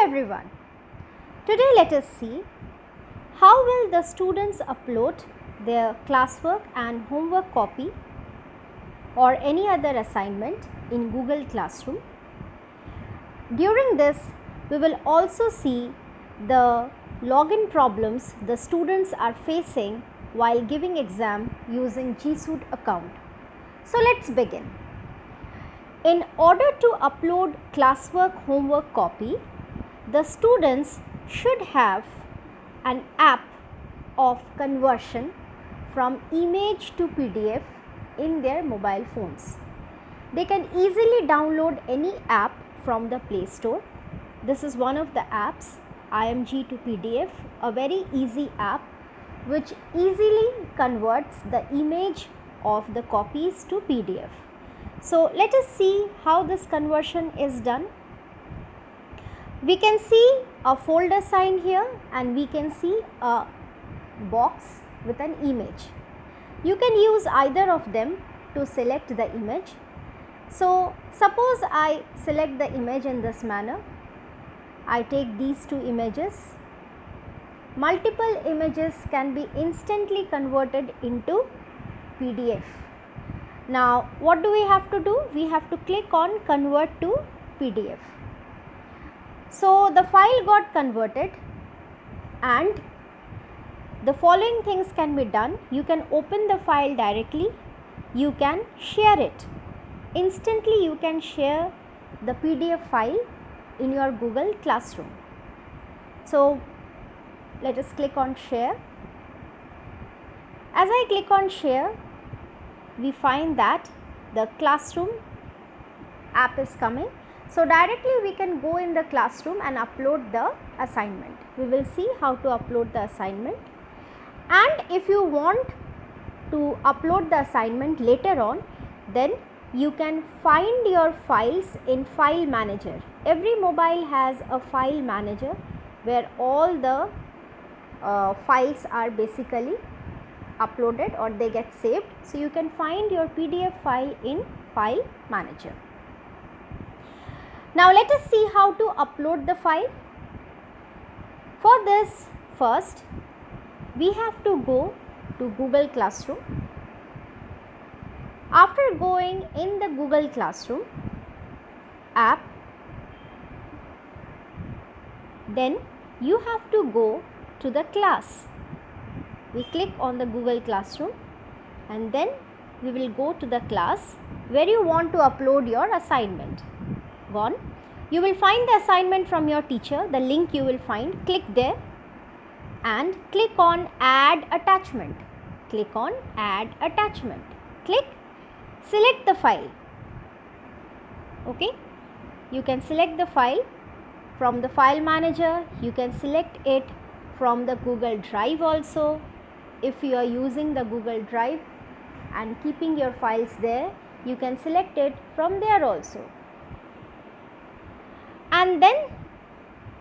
everyone. Today let us see how will the students upload their classwork and homework copy or any other assignment in Google Classroom. During this, we will also see the login problems the students are facing while giving exam using G Suite account. So let's begin. In order to upload classwork homework copy, the students should have an app of conversion from image to PDF in their mobile phones. They can easily download any app from the Play Store. This is one of the apps, IMG to PDF, a very easy app which easily converts the image of the copies to PDF. So let us see how this conversion is done. We can see a folder sign here and we can see a box with an image. You can use either of them to select the image. So suppose I select the image in this manner. I take these two images. Multiple images can be instantly converted into PDF. Now what do we have to do? We have to click on convert to PDF. So the file got converted and the following things can be done. You can open the file directly. You can share it. Instantly you can share the PDF file in your Google Classroom. So let us click on share. As I click on share, we find that the Classroom app is coming. So directly we can go in the Classroom and upload the assignment. We will see how to upload the assignment. And if you want to upload the assignment later on, then you can find your files in File Manager. Every mobile has a File Manager where all the files are basically uploaded or they get saved. So you can find your PDF file in File Manager. Now let us see how to upload the file. For this, first we have to go to Google Classroom. After going in the Google Classroom app, then you have to go to the class. We click on the Google Classroom and then we will go to the class where you want to upload your assignment. Gone. You will find the assignment from your teacher. The link you will find. Click there and click on add attachment. Click on add attachment. Click. Select the file. Okay. You can select the file from the File Manager. You can select it from the Google Drive also. If you are using the Google Drive and keeping your files there, you can select it from there also. And then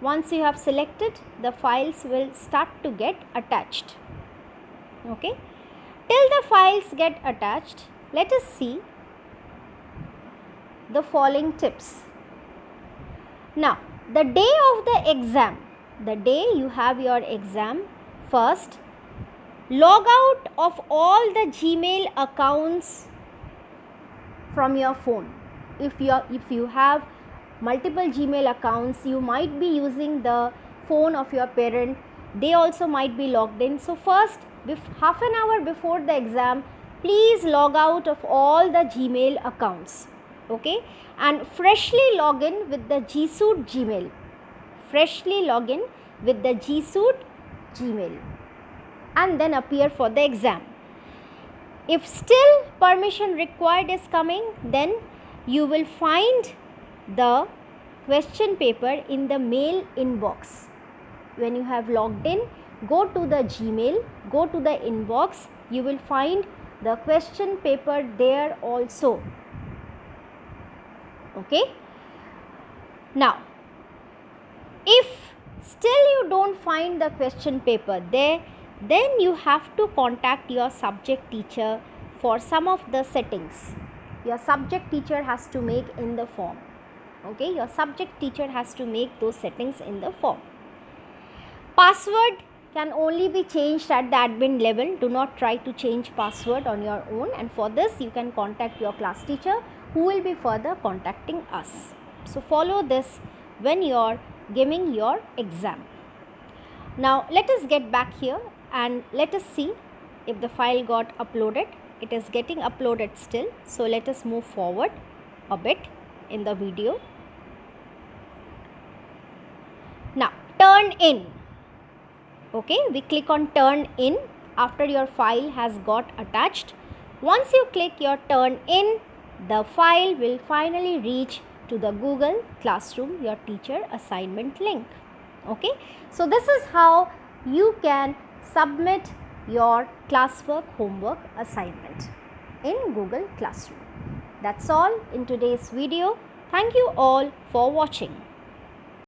once you have selected, the files will start to get attached. Okay. Till the files get attached, let us see the following tips. Now, the day of the exam, the day you have your exam, first log out of all the Gmail accounts from your phone. If you have multiple Gmail accounts, you might be using the phone of your parent. They also might be logged in. So first, half an hour before the exam, please log out of all the Gmail accounts. Okay, and freshly log in with the G Suite Gmail. Freshly log in with the G Suite Gmail and then appear for the exam. If still permission required is coming, then you will find the question paper in the mail inbox. When you have logged in, go to the Gmail, go to the inbox, you will find the question paper there also. Okay. Now, if still you don't find the question paper there, then you have to contact your subject teacher for some of the settings your subject teacher has to make in the form. Okay, your subject teacher has to make those settings in the form. Password can only be changed at the admin level. Do not try to change password on your own, and for this you can contact your class teacher, who will be further contacting us. So follow this when you are giving your exam. Now let us get back here and let us see if the file got uploaded. It is getting uploaded still, so let us move forward a bit in the video. Now turn in. Okay, we click on turn in after your file has got attached. Once you click your turn in, the file will finally reach to the Google Classroom, your teacher assignment link. Okay, so this is how you can submit your classwork homework assignment in Google Classroom. That's all in today's video. Thank you all for watching.